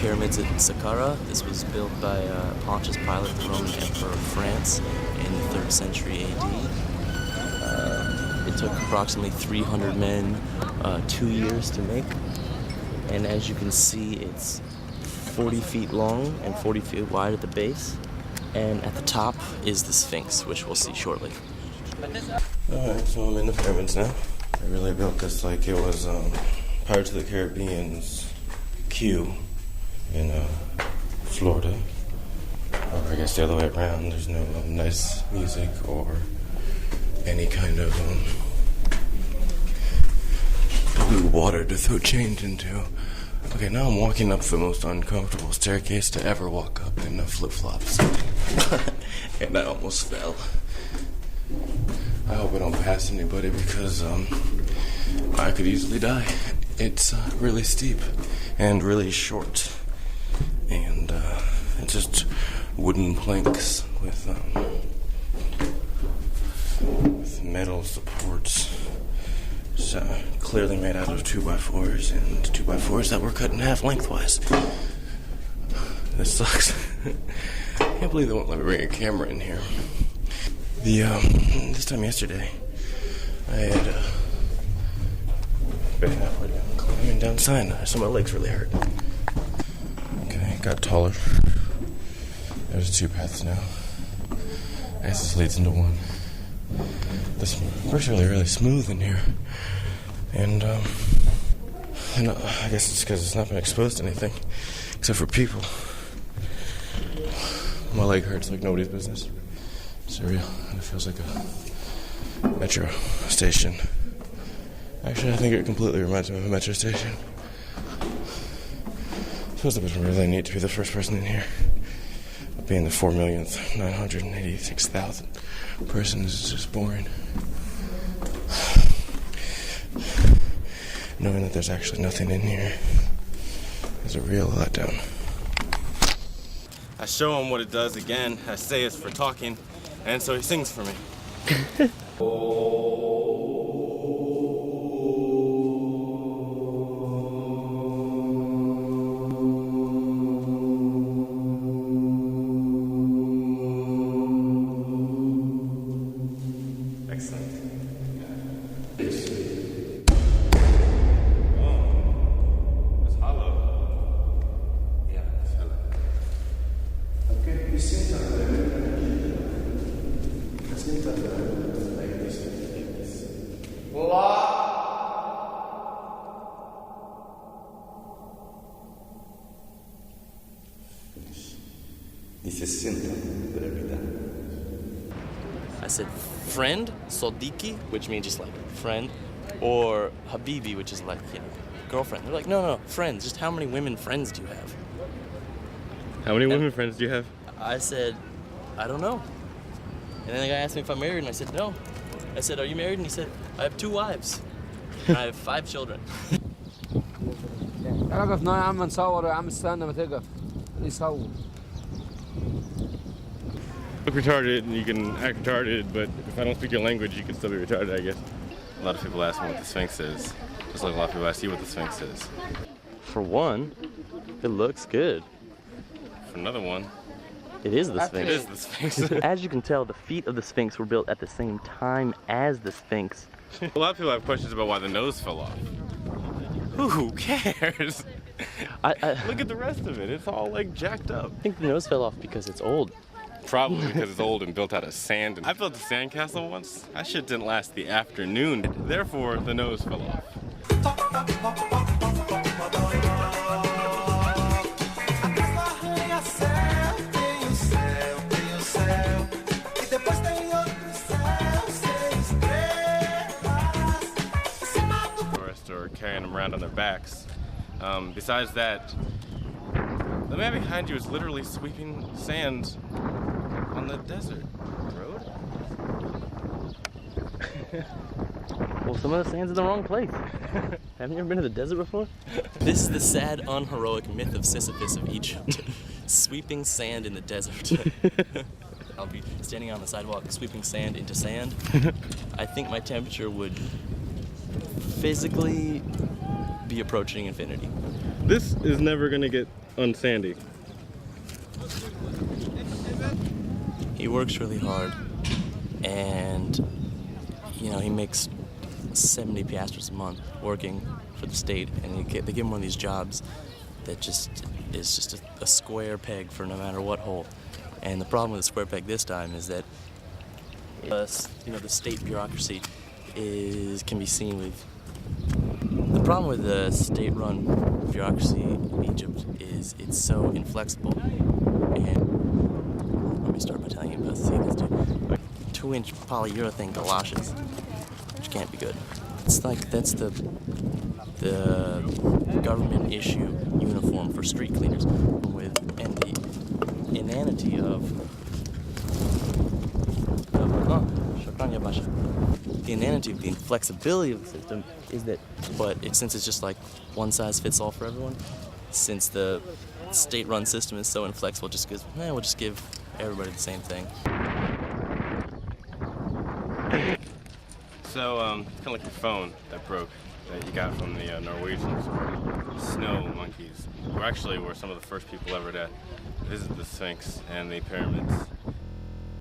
pyramids at Saqqara. This was built by Pontius Pilate, the Roman Emperor of France, in the 3rd century AD. It took approximately 300 men 2 years to make. And as you can see, it's 40 feet long and 40 feet wide at the base. And at the top is the Sphinx, which we'll see shortly. Alright, so I'm in the pyramids now. They really built this like it was Pirates of the Caribbean's Q in Florida. Or I guess the other way around. There's no nice music or any kind of blue water to throw change into. Okay, now I'm walking up the most uncomfortable staircase to ever walk up in flip-flops. And I almost fell. I hope I don't pass anybody because I could easily die. It's really steep and really short. And it's just wooden planks with metal supports. So clearly made out of 2x4s and 2x4s that were cut in half lengthwise. This sucks. I can't believe they won't let me bring a camera in here. This time yesterday, I had been climbing down Sinai, so my legs really hurt. Okay, got taller. There's 2 paths now. I guess this leads into one. This looks really smooth in here. And I guess it's because it's not been exposed to anything, except for people. My leg hurts like nobody's business. It's surreal. It feels like a metro station. Actually, I think it completely reminds me of a metro station. It feels like it's really neat to be the first person in here. Being the 4,986,000 persons is just boring. Knowing that there's actually nothing in here is a real letdown. I show him what it does again. I say it's for talking, and so he sings for me. I said friend, Sodiki, which means just like friend, or Habibi, which is like, you know, girlfriend. They're like, no, friends. Just how many women friends do you have? How many women friends do you have? I said, I don't know. And then the guy asked me if I'm married, and I said, no. I said, are you married? And he said, I have 2 wives. And I have 5 children. Look retarded and you can act retarded, but if I don't speak your language, you can still be retarded, I guess. A lot of people ask me what the Sphinx is. Just like a lot of people ask you what the Sphinx is. For one, it looks good. For another one, it is the Sphinx. It is the Sphinx. As you can tell, the feet of the Sphinx were built at the same time as the Sphinx. A lot of people have questions about why the nose fell off. Who cares? Look at the rest of it. It's all like jacked up. I think the nose fell off because it's old. Probably because it's old and built out of sand. I built a sandcastle once. That shit didn't last the afternoon. Therefore, the nose fell off. Or carrying them around on their backs. Besides that, the man behind you is literally sweeping sand on the desert road. Well, some of the sand's in the wrong place. Haven't you ever been to the desert before? This is the sad, unheroic myth of Sisyphus of Egypt. Sweeping sand in the desert. I'll be standing on the sidewalk sweeping sand into sand. I think my temperature would physically be approaching infinity. This is never gonna get unsandy. He works really hard, and you know, he makes 70 piastres a month working for the state, and they give him one of these jobs that just is just a square peg for no matter what hole. And the problem with the square peg this time is that you know, the state bureaucracy can be seen with. The problem with the state-run bureaucracy in Egypt is it's so inflexible. And let me start by telling you about these two 2-inch polyurethane galoshes, which can't be good. It's like that's the government issue uniform for street cleaners, and the inanity of the inanity of the inflexibility of the system is that, since it's just like one size fits all for everyone, since the state-run system is so inflexible, we'll just give everybody the same thing. So, kind of like your phone that broke, that you got from the Norwegians, snow monkeys, who actually were some of the first people ever to visit the Sphinx and the pyramids.